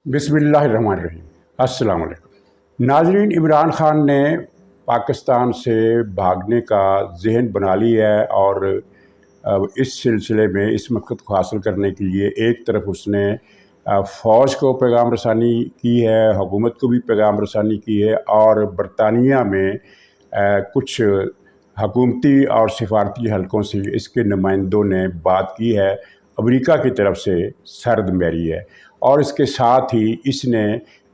बिस्मिल्लाहिर्रहमानिर्रहीम। अस्सलाम वालेकुम नाज़रीन। इमरान ख़ान ने पाकिस्तान से भागने का ज़हन बना लिया है और इस सिलसिले में इस मकसद को हासिल करने के लिए एक तरफ उसने फ़ौज को पैगाम रसानी की है, हुकूमत को भी पैगाम रसानी की है और बरतानिया में कुछ हकूमती और सिफारती हलकों से इसके नुमाइंदों ने बात की है। अमेरिका की तरफ से सर्द मैरी है और इसके साथ ही इसने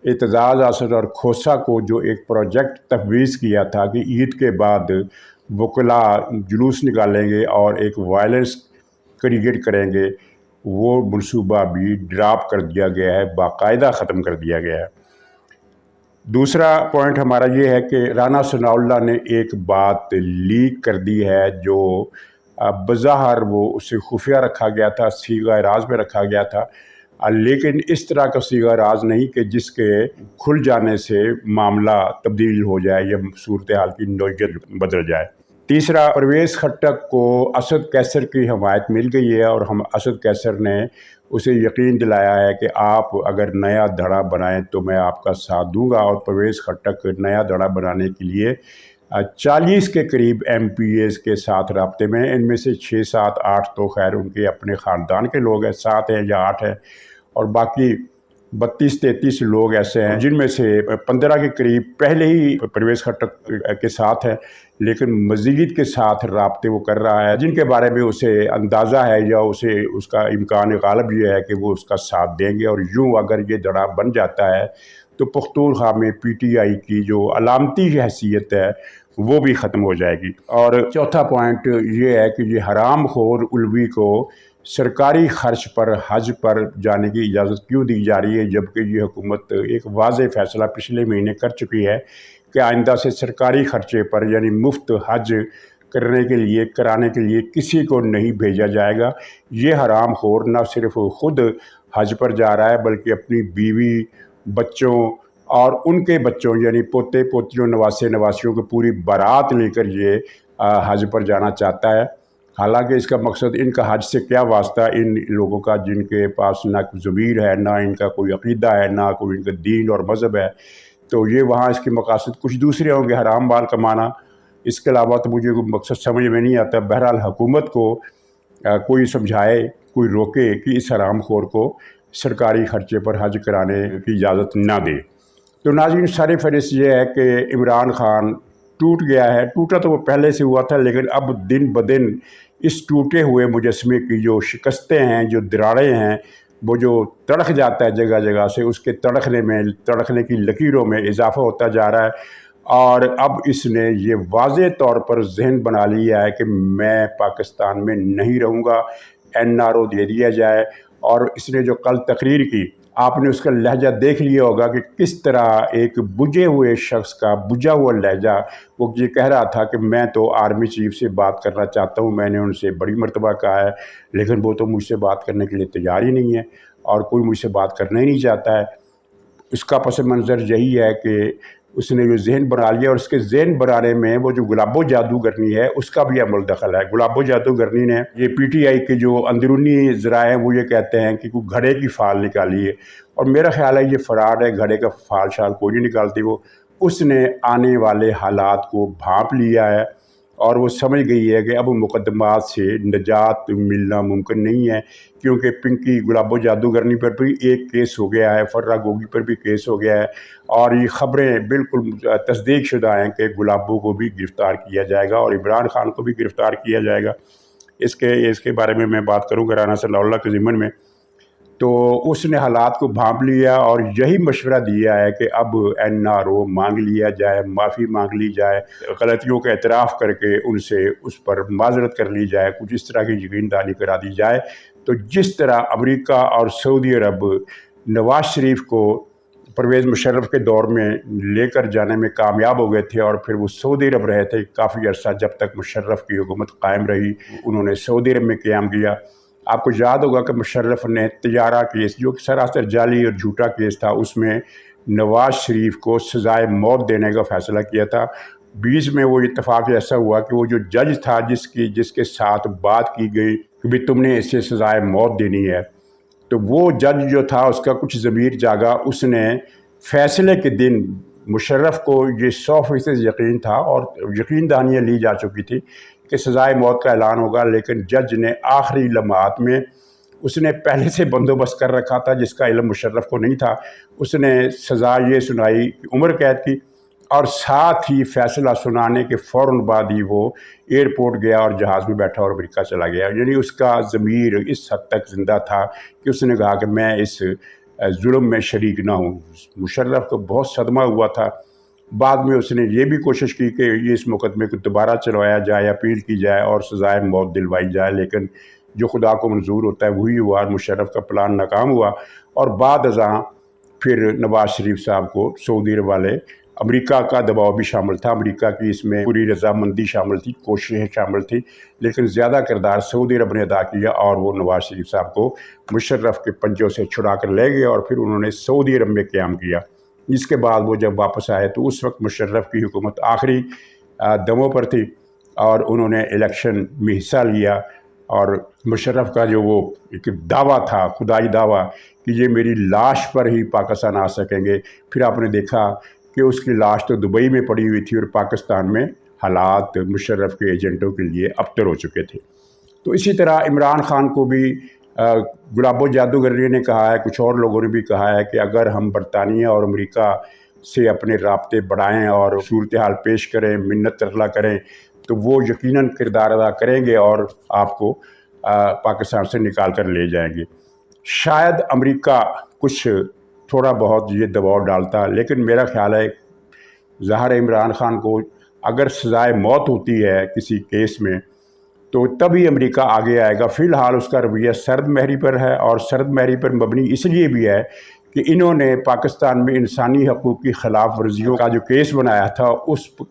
एतजाज़ असद और खोसा को जो एक प्रोजेक्ट तफवीज़ किया था कि ईद के बाद वकला जुलूस निकालेंगे और एक वायलेंस क्रिएट करेंगे, वो मनसूबा भी ड्राप कर दिया गया है, बाकायदा ख़त्म कर दिया गया है। दूसरा पॉइंट हमारा ये है कि राना सनाउल्लाह ने एक बात लीक कर दी है जो बज़ाहिर वो उसे खुफिया रखा गया था, सीगा राज में रखा गया था, लेकिन इस तरह का सीगा राज नहीं कि जिसके खुल जाने से मामला तब्दील हो जाए या सूरत हाल की नौयत बदल जाए। तीसरा, परवेज़ खट्टक को असद कैसर की हमायत मिल गई है और हम असद कैसर ने उसे यकीन दिलाया है कि आप अगर नया धड़ा बनाएं तो मैं आपका साथ दूंगा। और परवेज़ खट्टक नया धड़ा बनाने के लिए 40 के करीब MPAs के साथ राब्ते में, इनमें से 6, 7, 8 तो खैर उनके अपने ख़ानदान के लोग हैं, 7 हैं या 8 हैं, और बाकी 32-33 लोग ऐसे हैं जिनमें से 15 के करीब पहले ही परवेज़ खट्टक के साथ है, लेकिन मज़ीद के साथ राब्ते वो कर रहा है जिनके बारे में उसे अंदाज़ा है या उसे उसका इम्कान गालिब ये है कि वो उसका साथ देंगे। और यूँ अगर ये धड़ा बन जाता है तो पख्तूनख्वा में PTI की जो अलामती हैसियत है वो भी ख़त्म हो जाएगी। और चौथा पॉइंट ये है कि ये हराम खोर उलवी को सरकारी खर्च पर हज पर जाने की इजाज़त क्यों दी जा रही है, जबकि ये हुकूमत एक वाज़ेह फ़ैसला पिछले महीने कर चुकी है कि आइंदा से सरकारी खर्चे पर यानी मुफ्त हज कराने के लिए किसी को नहीं भेजा जाएगा। ये हराम खोर न सिर्फ ख़ुद हज पर जा रहा है बल्कि अपनी बीवी, बच्चों और उनके बच्चों यानी पोते पोतियों, नवासे नवासियों की पूरी बारात लेकर ये हज पर जाना चाहता है। हालांकि इसका मकसद, इनका हज से क्या वास्ता इन लोगों का जिनके पास ना ज़मीर है, ना इनका कोई अक़ीदा है, ना कोई इनका दीन और मज़हब है, तो ये वहाँ इसके मकासद कुछ दूसरे होंगे, हराम माल कमाना। इसके अलावा तो मुझे कोई मकसद समझ में नहीं आता। बहरहाल हुकूमत को कोई समझाए, कोई रोके कि इस हराम खोर को सरकारी खर्चे पर हज कराने की इजाज़त ना दे। तो नाज़रीन, सारी फहरिस्त ये है कि इमरान ख़ान टूट गया है। टूटा तो वो पहले से हुआ था, लेकिन अब दिन ब दिन इस टूटे हुए मुजस्समे की जो शिकस्तें हैं, जो दरारें हैं, वो जो तड़क जाता है जगह जगह से, उसके तड़कने की लकीरों में इजाफ़ा होता जा रहा है। और अब इसने ये वाज़ेह तौर पर ज़हन बना लिया है कि मैं पाकिस्तान में नहीं रहूँगा, NRO दे दिया जाए। और इसने जो कल तकरीर की, आपने उसका लहजा देख लिया होगा कि किस तरह एक बुझे हुए शख्स का बुझा हुआ लहजा, वो ये कह रहा था कि मैं तो आर्मी चीफ से बात करना चाहता हूँ, मैंने उनसे बड़ी मर्तबा कहा है, लेकिन वो तो मुझसे बात करने के लिए तैयार ही नहीं है और कोई मुझसे बात करना ही नहीं चाहता है। इसका पस मंज़र यही है कि उसने जो ज़हन बना लिया, और उसके ज़हन बनाने में वो जो गुलाबो जादूगरनी है उसका भी अमल दखल है। गुलाबो जादूगरनी ने ये PTI के जो अंदरूनी ज़राए हैं वो ये कहते हैं कि कोई घड़े की फाल निकाली है, और मेरा ख्याल है ये फ़राड है, घड़े का फाल शाल कोई नहीं निकालती। वो उसने आने वाले हालात को भांप लिया है और वो समझ गई है कि अब मुकदमात से निजात मिलना मुमकिन नहीं है, क्योंकि पिंकी गुलाबो जादूगरनी पर भी एक केस हो गया है, फर्रा गोगी पर भी केस हो गया है, और ये ख़बरें बिल्कुल तस्दीक शुदा हैं कि गुलाबो को भी गिरफ़्तार किया जाएगा और इमरान ख़ान को भी गिरफ़्तार किया जाएगा। इसके बारे में मैं बात करूँगा राना सनाउल्लाह के ज़िम्मन में। तो उसने हालात को भांप लिया और यही मशवरा दिया है कि अब NRO मांग लिया जाए, माफ़ी मांग ली जाए, गलतियों का एतराफ़ करके उनसे उस पर माजरत कर ली जाए, कुछ इस तरह की यकीनदानी करा दी जाए। तो जिस तरह अमेरिका और सऊदी अरब नवाज़ शरीफ को परवेज़ मुशर्रफ के दौर में लेकर जाने में कामयाब हो गए थे, और फिर वो सऊदी अरब रहे थे काफ़ी अर्सा, जब तक मुशर्रफ की हुकूमत कायम रही, उन्होंने सऊदी अरब में क़याम किया। आपको याद होगा कि मुशर्रफ ने तिजारा केस, जो सरासर जाली और झूठा केस था, उसमें नवाज़ शरीफ को सज़ाए मौत देने का फ़ैसला किया था। बीच में वो इत्तेफाक ऐसा हुआ कि वो जो जज था जिसके साथ बात की गई कि भाई तुमने इसे सज़ाए मौत देनी है, تو وہ جج جو تھا اس کا کچھ ضمیر جاگا، اس نے فیصلے کے دن مشرف کو یہ 100% یقین تھا اور یقین دہانیاں لی جا چکی تھی کہ سزائے موت کا اعلان ہوگا، لیکن جج نے آخری لمحات میں، اس نے پہلے سے بندوبست کر رکھا تھا جس کا علم مشرف کو نہیں تھا، اس نے سزا یہ سنائی کہ عمر قید کی، اور ساتھ ہی فیصلہ سنانے کے فوراً بعد ہی وہ ایئرپورٹ گیا اور جہاز میں بیٹھا اور امریکہ چلا گیا۔ یعنی اس کا ضمیر اس حد تک زندہ تھا کہ اس نے کہا کہ میں اس ظلم میں شریک نہ ہوں۔ مشرف کو بہت صدمہ ہوا تھا۔ بعد میں اس نے یہ بھی کوشش کی کہ یہ اس مقدمے کو دوبارہ چلوایا جائے، اپیل کی جائے اور سزائے موت دلوائی جائے، لیکن جو خدا کو منظور ہوتا ہے وہی ہوا۔ مشرف کا پلان ناکام ہوا اور بعد ازاں پھر نواز شریف صاحب کو سعودی عرب والے، امریکہ کا دباؤ بھی شامل تھا، امریکہ کی اس میں پوری رضامندی شامل تھی، کوششیں شامل تھی، لیکن زیادہ کردار سعودی عرب نے ادا کیا اور وہ نواز شریف صاحب کو مشرف کے پنجوں سے چھڑا کر لے گئے اور پھر انہوں نے سعودی عرب میں قیام کیا۔ اس کے بعد وہ جب واپس آئے تو اس وقت مشرف کی حکومت آخری دموں پر تھی اور انہوں نے الیکشن میں حصہ لیا، اور مشرف کا جو وہ ایک دعویٰ تھا، خدائی دعویٰ کہ یہ میری لاش پر ہی پاکستان آ سکیں گے، پھر آپ نے دیکھا کہ اس کی لاش تو دبئی میں پڑی ہوئی تھی اور پاکستان میں حالات مشرف کے ایجنٹوں کے لیے ابتر ہو چکے تھے۔ تو اسی طرح عمران خان کو بھی گلاب و جادوگری نے کہا ہے، کچھ اور لوگوں نے بھی کہا ہے کہ اگر ہم برطانیہ اور امریکہ سے اپنے رابطے بڑھائیں اور صورتحال پیش کریں، منت ترلا کریں، تو وہ یقیناً کردار ادا کریں گے اور آپ کو پاکستان سے نکال کر لے جائیں گے۔ شاید امریکہ کچھ تھوڑا بہت یہ دباؤ ڈالتا، لیکن میرا خیال ہے ظاہر عمران خان کو اگر سزائے موت ہوتی ہے کسی کیس میں تو تبھی امریکہ آگے آئے گا۔ فی الحال اس کا رویہ سرد مہری پر ہے، اور سرد مہری پر مبنی اس لیے بھی ہے کہ انہوں نے پاکستان میں انسانی حقوق کی خلاف ورزیوں کا جو کیس بنایا تھا،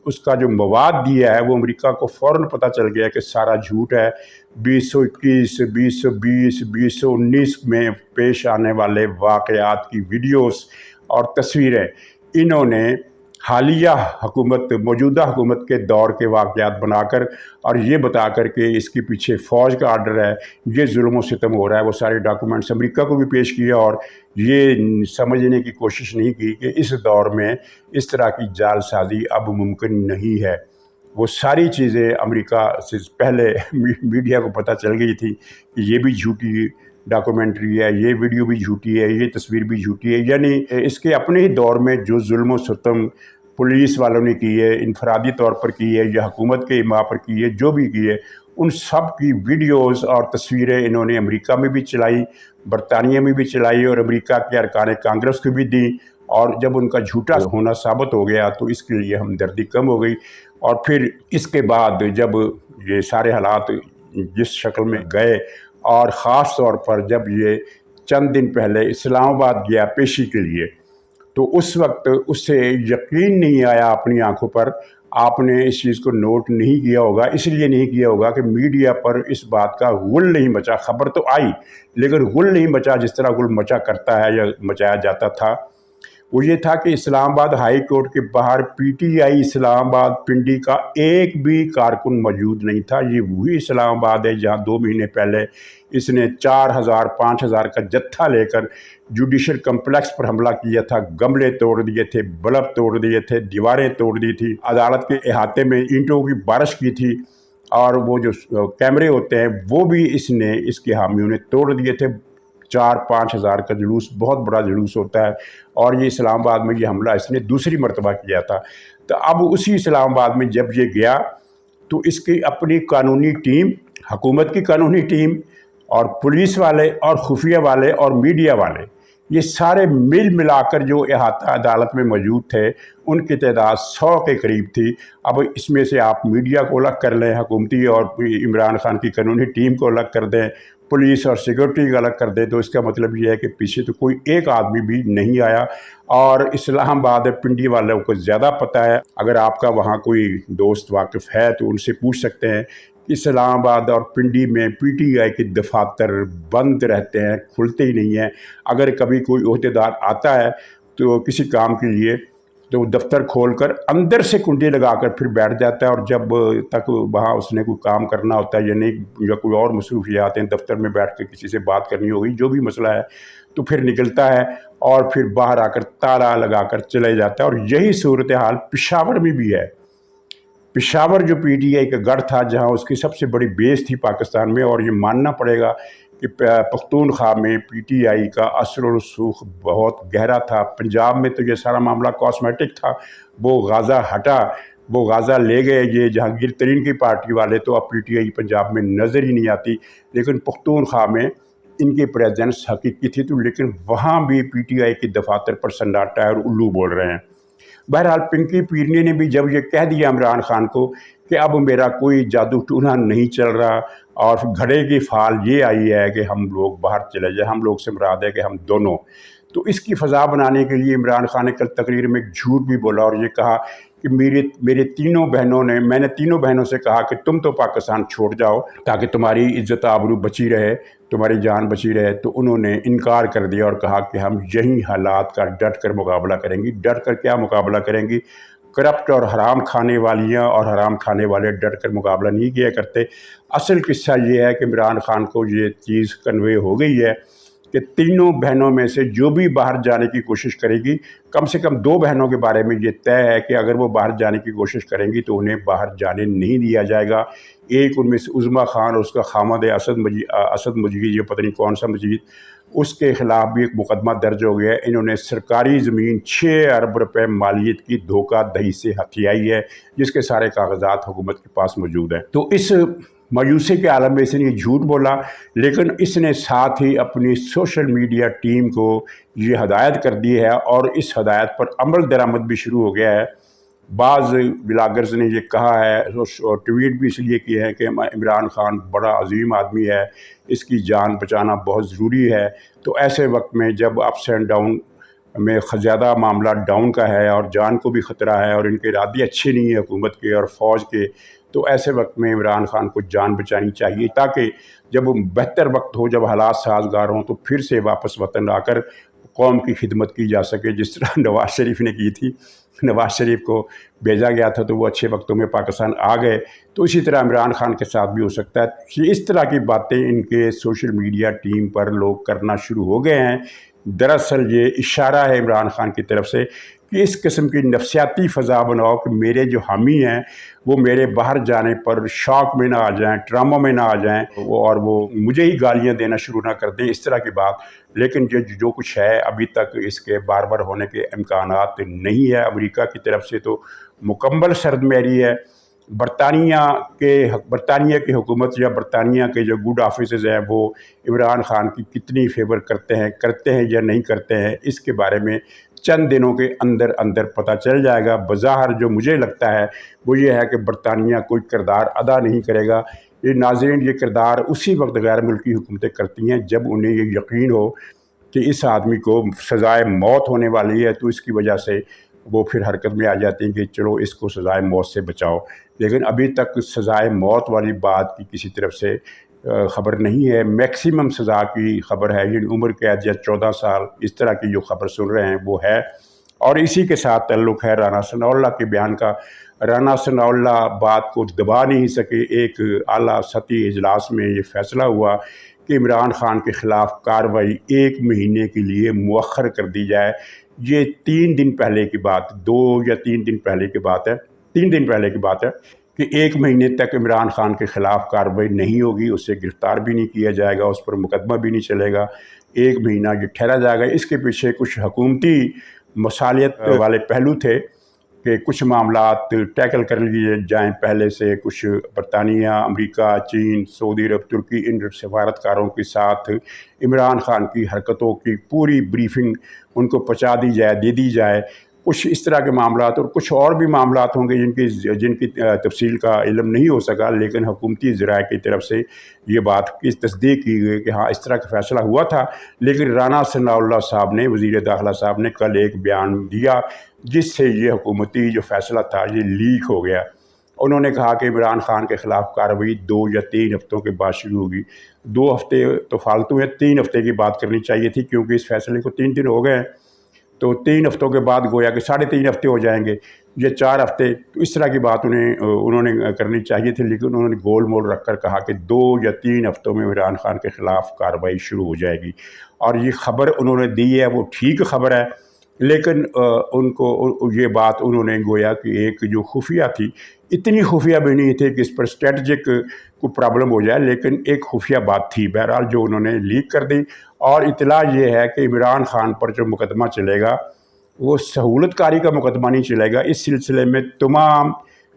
اس کا جو مواد دیا ہے وہ امریکہ کو فوراً پتہ چل گیا کہ سارا جھوٹ ہے۔ 2021، 2020، 2019 میں پیش آنے والے واقعات کی ویڈیوز اور تصویریں انہوں نے حالیہ حکومت، موجودہ حکومت کے دور کے واقعات بنا کر اور یہ بتا کر کہ اس کے پیچھے فوج کا آرڈر ہے، یہ ظلم و ستم ہو رہا ہے، وہ سارے ڈاکومنٹس امریکہ کو بھی پیش کیا اور یہ سمجھنے کی کوشش نہیں کی کہ اس دور میں اس طرح کی جال سازی اب ممکن نہیں ہے۔ وہ ساری چیزیں امریکہ سے پہلے میڈیا کو پتہ چل گئی تھی کہ یہ بھی جھوٹی ڈاکومنٹری ہے، یہ ویڈیو بھی جھوٹی ہے، یہ تصویر بھی جھوٹی ہے۔ یعنی اس کے اپنے ہی دور میں جو ظلم و ستم پولیس والوں نے کی ہے، انفرادی طور پر کی ہے یا حکومت کے اما پر کی ہے، جو بھی کی ہے، ان سب کی ویڈیوز اور تصویریں انہوں نے امریکہ میں بھی چلائی، برطانیہ میں بھی چلائی اور امریکہ کے ارکان کانگریس کو بھی دیں، اور جب ان کا جھوٹا ہونا ثابت ہو گیا تو اس کے لیے ہمدردی کم ہو گئی۔ اور پھر اس کے بعد جب یہ سارے حالات جس شکل میں گئے، اور خاص طور پر جب یہ چند دن پہلے اسلام آباد گیا پیشی کے لیے، تو اس وقت اس سے یقین نہیں آیا اپنی آنکھوں پر۔ آپ نے اس چیز کو نوٹ نہیں کیا ہوگا، اس لیے نہیں کیا ہوگا کہ میڈیا پر اس بات کا غل نہیں مچا۔ خبر تو آئی لیکن غل نہیں مچا جس طرح غل مچا کرتا ہے یا مچایا جاتا تھا۔ وہ یہ تھا کہ اسلام آباد ہائی کورٹ کے باہر پی ٹی آئی اسلام آباد پنڈی کا ایک بھی کارکن موجود نہیں تھا۔ یہ وہی اسلام آباد ہے جہاں 2 مہینے پہلے اس نے 4000 5000 کا جتھا لے کر جوڈیشل کمپلیکس پر حملہ کیا تھا، گملے توڑ دیے تھے، بلب توڑ دیے تھے، دیواریں توڑ دی تھی، عدالت کے احاطے میں اینٹوں کی بارش کی تھی، اور وہ جو کیمرے ہوتے ہیں وہ بھی اس کے حامیوں نے توڑ دیے تھے۔ 4-5 ہزار کا جلوس بہت بڑا جلوس ہوتا ہے، اور یہ اسلام آباد میں یہ حملہ اس نے دوسری مرتبہ کیا تھا۔ تو اب اسی اسلام آباد میں جب یہ گیا تو اس کی اپنی قانونی ٹیم، حکومت کی قانونی ٹیم اور پولیس والے اور خفیہ والے اور میڈیا والے، یہ سارے ملا کر جو احاطہ عدالت میں موجود تھے، ان کی تعداد 100 کے قریب تھی۔ اب اس میں سے آپ میڈیا کو الگ کر لیں، حکومتی اور عمران خان کی قانونی ٹیم کو الگ کر دیں، پولیس اور سیکورٹی کو الگ کر دیں، تو اس کا مطلب یہ ہے کہ پیچھے تو کوئی ایک آدمی بھی نہیں آیا۔ اور اسلام آباد پنڈی والوں کو زیادہ پتہ ہے، اگر آپ کا وہاں کوئی دوست واقف ہے تو ان سے پوچھ سکتے ہیں کہ اسلام آباد اور پنڈی میں پی ٹی آئی کے دفاتر بند رہتے ہیں، کھلتے ہی نہیں ہیں۔ اگر کبھی کوئی عہدیدار آتا ہے تو کسی کام کے لیے तो दफ्तर खोलकर अंदर से कुंडी लगाकर फिर बैठ जाता है, और जब तक वहाँ उसने कोई काम करना होता है या कोई और मसरूफियात हैं, दफ्तर में बैठ कर किसी से बात करनी होगी, जो भी मसला है, तो फिर निकलता है और फिर बाहर आकर ताला लगाकर चले जाता है। और यही सूरत हाल पेशावर में भी है। पेशावर जो PTI का गढ़ था, जहाँ उसकी सबसे बड़ी बेस थी पाकिस्तान में, और ये मानना पड़ेगा कि पख्तूनख्वा में PTI का असर और रसूख बहुत गहरा था। पंजाब में तो ये सारा मामला कॉस्मेटिक था, वो गाज़ा हटा, वो गाज़ा ले गए ये जहांगीर तरीन की पार्टी वाले, तो अब PTI पंजाब में नज़र ही नहीं आती। लेकिन पख्तूनख्वा में इनकी प्रेजेंस हकीकी थी, तो लेकिन वहाँ भी PTI की दफातर पर सन्नाटा है और उल्लू बोल रहे हैं। बहरहाल पिंकी पीरनी ने भी जब ये कह दिया इमरान खान को कि अब मेरा कोई जादू टूना नहीं चल रहा, और घड़े की फाल ये आई है कि हम लोग बाहर चले जाए, हम लोग से मुराद है कि हम दोनों, तो इसकी फ़ज़ा बनाने के लिए इमरान खान ने कल तकरीर में एक झूठ भी बोला और ये कहा कि मैंने तीनों बहनों से कहा कि तुम तो पाकिस्तान छोड़ जाओ ताकि तुम्हारी इज़्ज़त आबरू बची रहे, तुम्हारी जान बची रहे। तो उन्होंने इनकार कर दिया और कहा कि हम यही हालात का डट कर मुकाबला करेंगी। डट कर क्या मुकाबला करेंगी? करप्ट और हराम खाने वालियाँ और हराम खाने वाले डट कर मुकाबला नहीं किया करते। असल किस्सा ये है कि इमरान खान को ये चीज़ कन्वे हो गई है कि तीनों बहनों में से जो भी बाहर जाने की कोशिश करेगी, कम से कम 2 बहनों के बारे में ये तय है कि अगर वो बाहर जाने की कोशिश करेंगी तो उन्हें बाहर जाने नहीं दिया जाएगा। एक उनमें से उज़्मा खान और उसका खामद असद मजीद, ये पता नहीं कौन सा मजीद, उसके ख़िलाफ़ भी एक मुकदमा दर्ज हो गया है। इन्होंने सरकारी ज़मीन 6 अरब रुपए मालियत की धोखाधड़ी से हथियाई है, जिसके सारे कागजात हुकूमत के पास मौजूद हैं। तो इस मायूसी के आलम में इसने ये झूठ बोला, लेकिन इसने साथ ही अपनी सोशल मीडिया टीम को ये हदायत कर दी है और इस हदायत पर अमल दरामद भी शुरू हो गया है। बाज़ ब्लॉगर्स ने ये कहा है और ट्वीट भी इसलिए किए हैं कि इमरान खान बड़ा अजीम आदमी है, इसकी जान बचाना बहुत ज़रूरी है। तो ऐसे वक्त में जब अप्स एंड डाउन में ज़्यादा मामला डाउन का है और जान को भी ख़तरा है और इनके इरादे अच्छे नहीं है हुकूमत के और फ़ौज के, तो ऐसे वक्त में इमरान खान को जान बचानी चाहिए ताकि जब बेहतर वक्त हो, जब हालात साजगार हों, तो फिर से वापस वतन आकर कौम की खिदमत की जा सके, जिस तरह नवाज़ शरीफ ने की थी। नवाज़ शरीफ को भेजा गया था तो वो अच्छे वक्तों में पाकिस्तान आ गए, तो इसी तरह इमरान खान के साथ भी हो सकता है कि इस तरह की बातें इनके सोशल मीडिया टीम पर लोग करना शुरू हो गए हैं। दरअसल ये इशारा है इमरान खान की तरफ से कि इस किस्म की नफसियाती फ़ज़ा बनाओ कि मेरे जो हामी हैं वो मेरे बाहर जाने पर शौक में ना आ जाएं, ट्रामा में ना आ जाएं और वो मुझे ही गालियां देना शुरू ना कर दें, इस तरह की बात। लेकिन जो कुछ है अभी तक इसके बार बार होने के इम्कानात नहीं है। अमेरिका की तरफ से तो मुकम्मल सर्दमेरी है। बरतानिया की हुकूमत या बरतानिया के जो गुड ऑफिसर्स हैं वो इमरान खान की कितनी फेवर करते हैं या नहीं करते हैं, इसके बारे में चंद दिनों के अंदर अंदर पता चल जाएगा। बज़ाहिर जो मुझे लगता है वो ये है कि बरतानिया कोई किरदार अदा नहीं करेगा। ये नाज़रीन, ये किरदार उसी वक्त गैर मुल्की हुकूमतें करती हैं जब उन्हें ये यकीन हो कि इस आदमी को सज़ाए मौत होने वाली है, तो इसकी वजह से वो फिर हरकत में आ जाती हैं कि चलो इसको सज़ाए मौत से बचाओ। लेकिन अभी तक सज़ाए मौत वाली बात की किसी तरफ से ख़बर नहीं है। मैक्सिमम सज़ा की ख़बर है, ये उम्र कैद या 14 साल, इस तरह की जो ख़बर सुन रहे हैं वो है। और इसी के साथ ताल्लुक़ है राना सनाउल्लाह के बयान का। राना सनाउल्लाह बात को दबा नहीं सके। एक आला सतही इजलास में ये फ़ैसला हुआ कि इमरान खान के ख़िलाफ़ कार्रवाई 1 महीने के लिए मुअख्खर कर दी जाए। ये 3 दिन पहले की बात, 2 या 3 दिन पहले की बात है, 3 दिन पहले की बात है कि 1 महीने तक इमरान खान के ख़िलाफ़ कार्रवाई नहीं होगी, उसे गिरफ़्तार भी नहीं किया जाएगा, उस पर मुकदमा भी नहीं चलेगा, 1 महीना ये ठहरा जाएगा। इसके पीछे कुछ हुकूमती मसालियत वाले पहलू थे कि कुछ मामलात टैकल कर लिए जाएँ पहले से। कुछ बरतानिया, अमेरिका, चीन, सऊदी अरब, तुर्की, इन सफारतकारों के साथ इमरान खान की हरकतों की पूरी ब्रीफिंग उनको पहुँचा दी जाए, दे दी जाए। कुछ इस तरह के मामलात और कुछ और भी मामलात होंगे जिनकी तफसील का इल्म नहीं हो सका, लेकिन हुकूमती ज़राए की तरफ से ये बात की तस्दीक की गई कि हाँ इस तरह का फ़ैसला हुआ था। लेकिन राना सनाउल्लाह साहब ने, वज़ीर दाखिला साहब ने कल एक बयान दिया जिससे ये हुकूमती जो फ़ैसला था ये लीक हो गया। उन्होंने कहा कि इमरान खान के ख़िलाफ़ कार्रवाई 2 या 3 हफ़्तों के बाद शुरू होगी। 2 हफ़्ते तो फालतू है, 3 हफ़्ते की बात करनी चाहिए थी क्योंकि इस फैसले को 3 दिन हो गए हैं। तो 3 हफ्तों के बाद गोया कि 3.5 हफ्ते हो जाएंगे या 4 हफ्ते। तो इस तरह की बात उन्होंने करनी चाहिए थी, लेकिन उन्होंने गोल मोल रख कर कहा कि 2 या 3 हफ्तों में इमरान खान के ख़िलाफ़ कार्रवाई शुरू हो जाएगी। और ये ख़बर उन्होंने दी है वो ठीक ख़बर है, लेकिन उनको ये बात उन्होंने गोया कि एक जो खुफिया थी, इतनी खुफिया भी नहीं थी कि इस पर स्ट्रेटजिक को प्रॉब्लम हो जाए, लेकिन एक खुफिया बात थी बहरहाल जो उन्होंने लीक कर दी। और इतला ये है कि इमरान खान पर जो मुकदमा चलेगा वो सहूलतकारी का मुकदमा नहीं चलेगा। इस सिलसिले में तमाम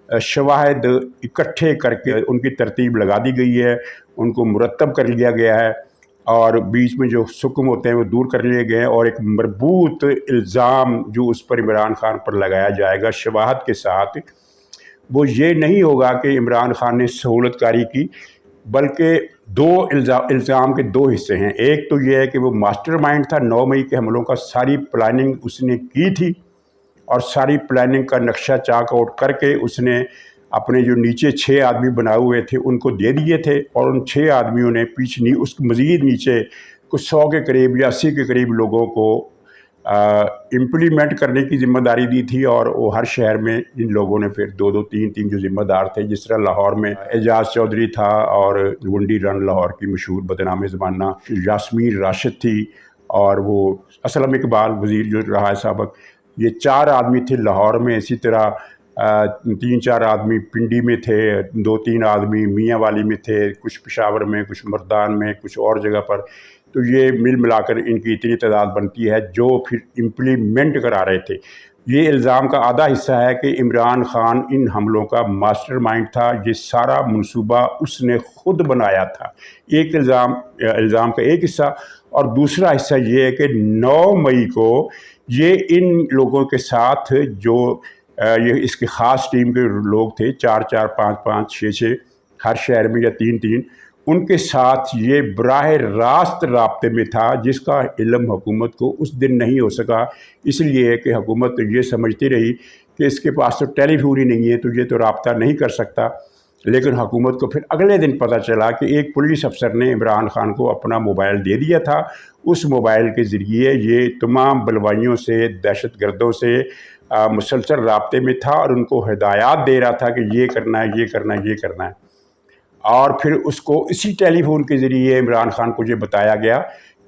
शवाहिद इकट्ठे करके उनकी तरतीब लगा दी गई है, उनको मुरतब कर लिया गया है और बीच में जो सुकम होते हैं वो दूर कर लिए गए हैं। और एक मरबूत इल्ज़ाम जो उस पर इमरान खान पर लगाया जाएगा शवाहद के साथ, वो ये नहीं होगा कि इमरान खान ने सहूलतकारी की, बल्कि इल्ज़ाम के 2 हिस्से हैं। एक तो ये है कि वो मास्टरमाइंड था, 9 मई के हमलों का सारी प्लानिंग उसने की थी और सारी प्लानिंग का नक्शा चाक आउट करके उसने अपने जो नीचे 6 आदमी बनाए हुए थे उनको दे दिए थे, और उन 6 आदमियों ने पीछे उस मज़ीद नीचे कुछ 100 के करीब या 80 के करीब लोगों को इम्प्लीमेंट करने की ज़िम्मेदारी दी थी। और वो हर शहर में इन लोगों ने फिर 2-2, 3-3 जो ज़िम्मेदार थे, जिस तरह लाहौर में एजाज चौधरी था और गुंडी रन लाहौर की मशहूर बदनाम ज़माना यास्मीन राशिद थी, और वो असलम इकबाल वज़ीर जो रहा है साबक, ये 4 आदमी थे लाहौर में। इसी तरह 3-4 आदमी पिंडी में थे, 2-3 आदमी मियाँ वाली में थे, कुछ पेशावर में, कुछ मर्दान में, कुछ और जगह पर। तो ये मिल मिलाकर इनकी इतनी तादाद बनती है जो फिर इम्प्लीमेंट करा रहे थे। ये इल्ज़ाम का आधा हिस्सा है कि इमरान खान इन हमलों का मास्टरमाइंड था, ये सारा मनसूबा उसने ख़ुद बनाया था। एक इल्ज़ाम का एक हिस्सा। और दूसरा हिस्सा ये है कि 9 मई को ये इन लोगों के साथ जो ये इसकी ख़ास टीम के लोग थे, 4-4, 5-5, 6-6 हर शहर में या 3-3, उनके साथ ये बराह रास्त राब्ते में था, जिसका इल्म हुकूमत को उस दिन नहीं हो सका, इसलिए कि हुकूमत ये समझती रही कि इसके पास तो टेलीफोन ही नहीं है तो ये तो राब्ता नहीं कर सकता। लेकिन हुकूमत को फिर अगले दिन पता चला कि एक पुलिस अफसर ने इमरान खान को अपना मोबाइल दे दिया था। उस मोबाइल के ज़रिए ये तमाम बलवाइयों से, दहशत गर्दों से मुसलसल राब्ते में था और उनको हिदायत दे रहा था कि ये करना है, ये करना है, ये करना है। और फिर उसको इसी टेलीफोन के ज़रिए इमरान खान को ये बताया गया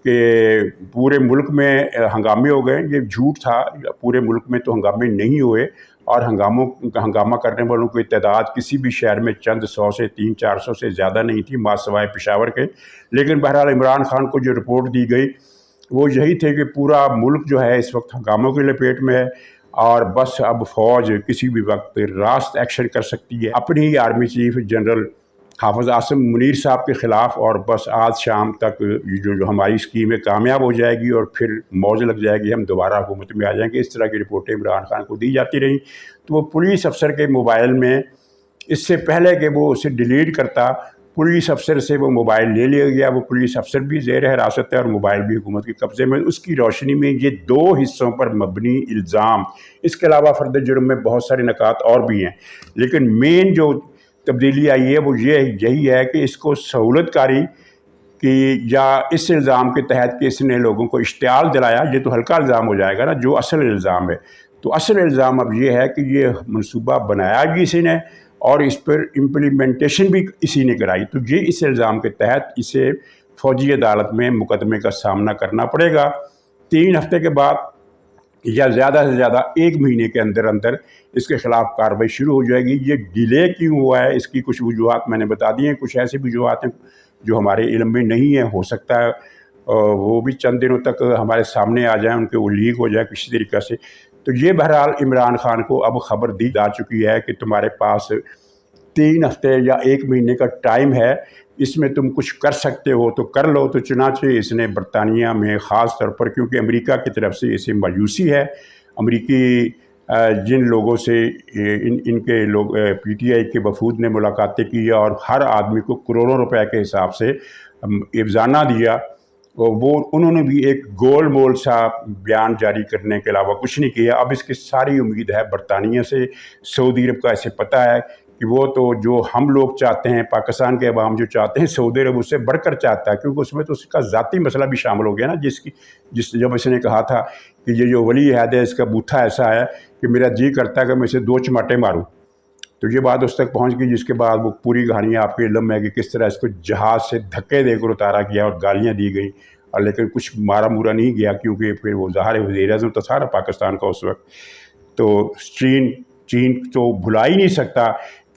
कि पूरे मुल्क में हंगामे हो गए। ये झूठ था, पूरे मुल्क में तो हंगामे नहीं हुए, और हंगामा करने वालों की तादाद किसी भी शहर में चंद 100 से 300-400 से ज़्यादा नहीं थी, सिवाय पेशावर के। लेकिन बहरहाल इमरान खान को जो रिपोर्ट दी गई वो यही थे कि पूरा मुल्क जो है इस वक्त हंगामों की लपेट में है, और बस अब फ़ौज किसी भी वक्त रास्त एक्शन कर सकती है अपनी ही आर्मी चीफ जनरल हाफ़िज़ आसिम मुनीर साहब के ख़िलाफ़, और बस आज शाम तक जो हमारी स्कीमें कामयाब हो जाएगी और फिर मौज लग जाएगी, हम दोबारा हुकूमत में आ जाएंगे। इस तरह की रिपोर्टें इमरान खान को दी जाती रहीं। तो वो पुलिस अफसर के मोबाइल में, इससे पहले कि वो उसे डिलीट करता, पुलिस अफसर से वो मोबाइल ले लिया गया। वो पुलिस अफसर भी ज़ेर हिरासत है और मोबाइल भी हुकूमत के कब्ज़े में। उसकी रोशनी में ये 2 हिस्सों पर मबनी इल्ज़ाम, इसके अलावा फ़र्द जुर्म में बहुत सारे नकात और भी हैं, लेकिन मेन जो तब्दीली आई है वो यही है कि इसको सहूलतकारी की या इस इल्ज़ाम के तहत कि इसने लोगों को इश्तियाल दिलाया, ये तो हल्का इल्ज़ाम हो जाएगा ना, जो असल इल्ज़ाम है। तो असल इल्ज़ाम अब ये है कि ये मनसूबा बनाया भी इसी ने और इस पर इम्प्लीमेंटेशन भी इसी ने कराई। तो ये इस इल्ज़ाम के तहत इसे फ़ौजी अदालत में मुकदमे का सामना करना पड़ेगा। 3 हफ्ते के बाद या ज़्यादा से ज़्यादा 1 महीने के अंदर अंदर इसके ख़िलाफ़ कार्रवाई शुरू हो जाएगी। ये डिले क्यों हुआ है, इसकी कुछ वजूहात मैंने बता दी हैं। कुछ ऐसी वजूहात हैं जो हमारे इल्म में नहीं है, हो सकता है वो भी चंद दिनों तक हमारे सामने आ जाएँ, उनके वो लीक हो जाए किसी तरीक़े से। तो ये बहरहाल इमरान खान को अब ख़बर दी जा चुकी है कि तुम्हारे पास 3 हफ्ते या 1 महीने का टाइम है, इसमें तुम कुछ कर सकते हो तो कर लो। तो चुनांचे इसने बरतानिया में ख़ास तौर पर, क्योंकि अमेरिका की तरफ से इसे मायूसी है, अमेरिकी जिन लोगों से इनके लोग PTI के वफूद ने मुलाकातें की और हर आदमी को करोड़ों रुपए के हिसाब से इफ्ज़ाना दिया, वो उन्होंने भी एक गोल मोल सा बयान जारी करने के अलावा कुछ नहीं किया। अब इसकी सारी उम्मीद है बरतानिया से, सऊदी अरब का इसे पता है کہ وہ تو جو ہم لوگ چاہتے ہیں، پاکستان کے عوام جو چاہتے ہیں، سعودی عرب اس سے بڑھ کر چاہتا ہے، کیونکہ اس میں تو اس کا ذاتی مسئلہ بھی شامل ہو گیا نا، جب اس نے کہا تھا کہ یہ جو ولی عہد ہے اس کا بوتھا ایسا ہے کہ میرا جی کرتا ہے کہ میں اسے 2 چماٹے ماروں، تو یہ بات اس تک پہنچ گئی، جس کے بعد وہ پوری کہانیاں آپ کے علم میں ہے کہ کس طرح اس کو جہاز سے دھکے دے کر اتارا گیا اور گالیاں دی گئیں، اور لیکن کچھ مارا مورا نہیں گیا، کیونکہ پھر وہ ظاہر وزیر اعظم تو تھا نا پاکستان کا اس وقت، تو چین تو بھلا ہی نہیں سکتا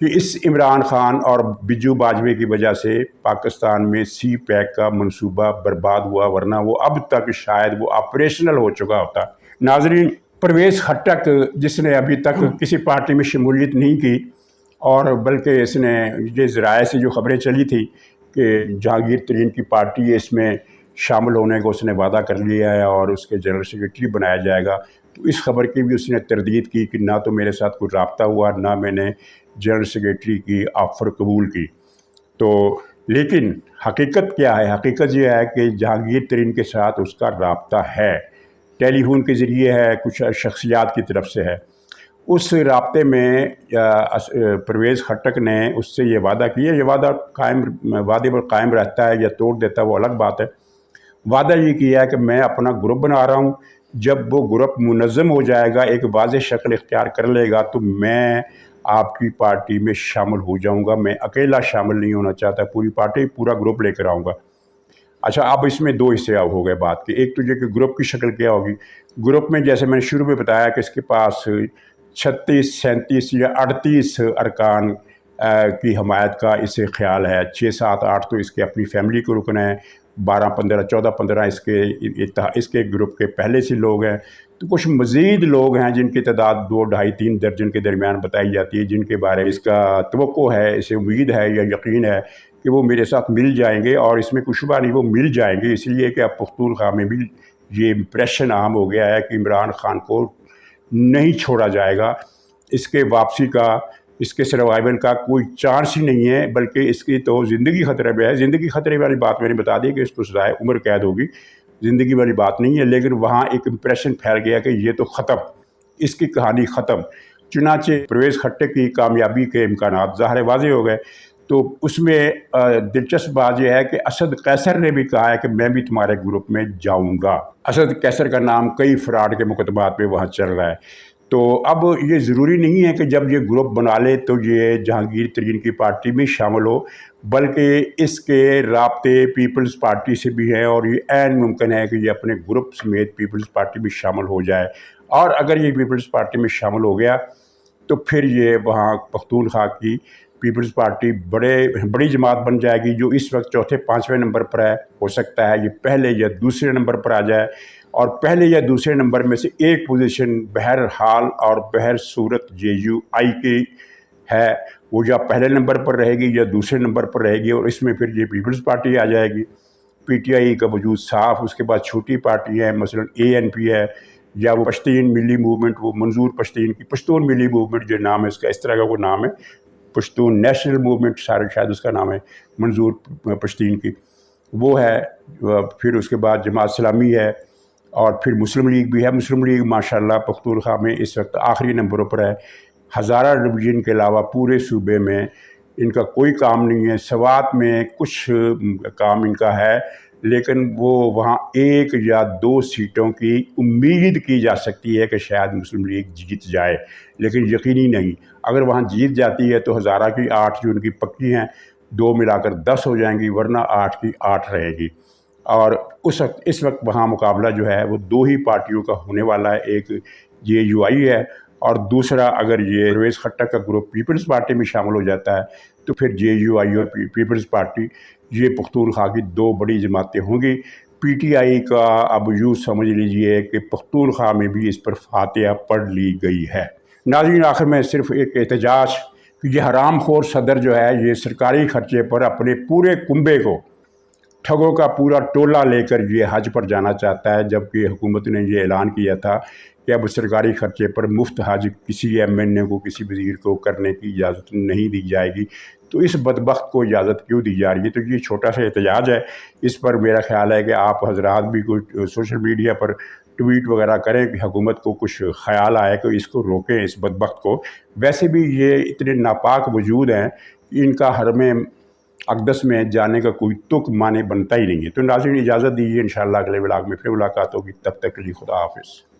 کہ اس عمران خان اور بجو باجوے کی وجہ سے پاکستان میں سی پیک کا منصوبہ برباد ہوا، ورنہ وہ اب تک شاید وہ آپریشنل ہو چکا ہوتا۔ ناظرین، پرویز خٹک جس نے ابھی تک کسی پارٹی میں شمولیت نہیں کی، اور بلکہ اس نے یہ ذرائع سے جو خبریں چلی تھی کہ جہانگیر ترین کی پارٹی اس میں شامل ہونے کو اس نے وعدہ کر لیا ہے اور اس کے جنرل سیکرٹری بنایا جائے گا، تو اس خبر کی بھی اس نے تردید کی کہ نہ تو میرے ساتھ کوئی رابطہ ہوا، نہ میں نے جنرل سیکرٹری کی آفر قبول کی۔ تو لیکن حقیقت کیا ہے؟ حقیقت یہ ہے کہ جہانگیر ترین کے ساتھ اس کا رابطہ ہے، ٹیلی فون کے ذریعے ہے، کچھ شخصیات کی طرف سے ہے۔ اس رابطے میں پرویز خٹک نے اس سے یہ وعدہ کیا، یہ وعدے پر قائم رہتا ہے یا توڑ دیتا ہے وہ الگ بات ہے۔ وعدہ یہ کیا ہے کہ میں اپنا گروپ بنا رہا ہوں، جب وہ گروپ منظم ہو جائے گا، ایک واضح شکل اختیار کر لے گا، تو میں آپ کی پارٹی میں شامل ہو جاؤں گا۔ میں اکیلا شامل نہیں ہونا چاہتا، پوری پارٹی، پورا گروپ لے کر آؤں گا۔ اچھا، اب اس میں 2 حصے ہو گئے بات کے۔ ایک تو یہ کہ گروپ کی شکل کیا ہوگی۔ گروپ میں جیسے میں نے شروع میں بتایا کہ اس کے پاس 36، 37 یا 38 ارکان کی حمایت کا اسے خیال ہے، 6، 7، 8 تو اس کے اپنی فیملی کے رکن ہیں، 12، 15، 14، 15 اس کے گروپ کے پہلے سے لوگ ہیں، تو کچھ مزید لوگ ہیں جن کی تعداد 2، 2.5، 3 درجن کے درمیان بتائی جاتی ہے، جن کے بارے میں اس کا توقع ہے، اسے امید ہے یا یقین ہے کہ وہ میرے ساتھ مل جائیں گے، اور اس میں کوئی شبہ نہیں وہ مل جائیں گے، اس لیے کہ اب پختونخوا میں بھی یہ امپریشن عام ہو گیا ہے کہ عمران خان کو نہیں چھوڑا جائے گا، اس کے واپسی کا، اس کے سروائیول کا کوئی چانس ہی نہیں ہے، بلکہ اس کی تو زندگی خطرے میں ہے۔ زندگی خطرے والی بات میں نے بتا دی کہ اس کو سزائے عمر قید ہوگی، زندگی والی بات نہیں ہے، لیکن وہاں ایک امپریشن پھیل گیا کہ یہ تو ختم، اس کی کہانی ختم۔ چنانچہ پرویز خٹک کی کامیابی کے امکانات ظاہر واضح ہو گئے۔ تو اس میں دلچسپ بات یہ ہے کہ اسد قیصر نے بھی کہا ہے کہ میں بھی تمہارے گروپ میں جاؤں گا۔ اسد قیصر کا نام کئی فراڈ کے مقدمات پہ وہاں چل رہا ہے۔ تو اب یہ ضروری نہیں ہے کہ جب یہ گروپ بنا لے تو یہ جہانگیر ترین کی پارٹی میں شامل ہو، بلکہ اس کے رابطے پیپلز پارٹی سے بھی ہیں، اور یہ عین ممکن ہے کہ یہ اپنے گروپ سمیت پیپلز پارٹی میں شامل ہو جائے، اور اگر یہ پیپلز پارٹی میں شامل ہو گیا تو پھر یہ وہاں پختونخوا کی پیپلز پارٹی بڑی جماعت بن جائے گی، جو اس وقت 4، 5ویں نمبر پر ہے۔ ہو سکتا ہے یہ پہلے یا دوسرے نمبر پر آ جائے، اور پہلے یا دوسرے نمبر میں سے ایک پوزیشن بہرحال اور بہر صورت JUI کی ہے، وہ یا پہلے نمبر پر رہے گی یا دوسرے نمبر پر رہے گی، اور اس میں پھر یہ پیپلز پارٹی آ جائے گی۔ PTI کا وجود صاف، اس کے بعد چھوٹی پارٹی ہے، مثلا ANP ہے، یا وہ پشتین ملی موومنٹ، وہ منظور پشتین کی پشتون ملی موومنٹ جو نام ہے اس کا، اس طرح کا وہ نام ہے، پشتون نیشنل موومنٹ شاید اس کا نام ہے، منظور پشتین کی، وہ ہے۔ پھر اس کے بعد جماعت اسلامی ہے، اور پھر مسلم لیگ بھی ہے۔ مسلم لیگ ماشاءاللہ پختونخوا میں اس وقت آخری نمبروں پر ہے۔ ہزارہ ڈویژن کے علاوہ پورے صوبے میں ان کا کوئی کام نہیں ہے۔ سوات میں کچھ کام ان کا ہے، لیکن وہ وہاں 1 یا 2 سیٹوں کی امید کی جا سکتی ہے کہ شاید مسلم لیگ جیت جائے، لیکن یقینی نہیں۔ اگر وہاں جیت جاتی ہے تو ہزارہ کی 8 جو ان کی پکی ہیں، 2 ملا کر 10 ہو جائیں گی، ورنہ 8 کی 8 رہے گی۔ اور اس وقت وہاں مقابلہ جو ہے وہ 2 ہی پارٹیوں کا ہونے والا ہے، ایک JUI ہے، اور دوسرا اگر یہ پرویز خٹک کا گروپ پیپلز پارٹی میں شامل ہو جاتا ہے تو پھر JUI اور پیپلز پارٹی، یہ پختونخوا کی 2 بڑی جماعتیں ہوں گی۔ PTI کا اب یوں سمجھ لیجئے کہ پختونخوا میں بھی اس پر فاتحہ پڑھ لی گئی ہے۔ ناظرین، آخر میں صرف ایک احتجاج کہ یہ حرام خور صدر جو ہے یہ سرکاری خرچے پر اپنے پورے کنبے کو، ٹھگوں کا پورا ٹولہ لے کر یہ حج پر جانا چاہتا ہے، جبکہ حکومت نے یہ اعلان کیا تھا کہ اب سرکاری خرچے پر مفت حج کسی MNA کو، کسی وزیر کو کرنے کی اجازت نہیں دی جائے گی۔ تو اس بدبخت کو اجازت کیوں دی جا رہی ہے؟ تو یہ چھوٹا سا احتجاج ہے، اس پر میرا خیال ہے کہ آپ حضرات بھی کوئی سوشل میڈیا پر ٹویٹ وغیرہ کریں کہ حکومت کو کچھ خیال آئے کہ اس کو روکیں، اس بدبخت کو۔ ویسے بھی یہ اتنے ناپاک وجود ہیں کہ ان کا حرم اقدس میں جانے کا کوئی تک معنی بنتا ہی نہیں ہے۔ تو ناظرین اجازت دیجیے، انشاءاللہ اگلے ولاگ میں پھر ملاقات ہوگی، تب تک کے لیے خدا حافظ۔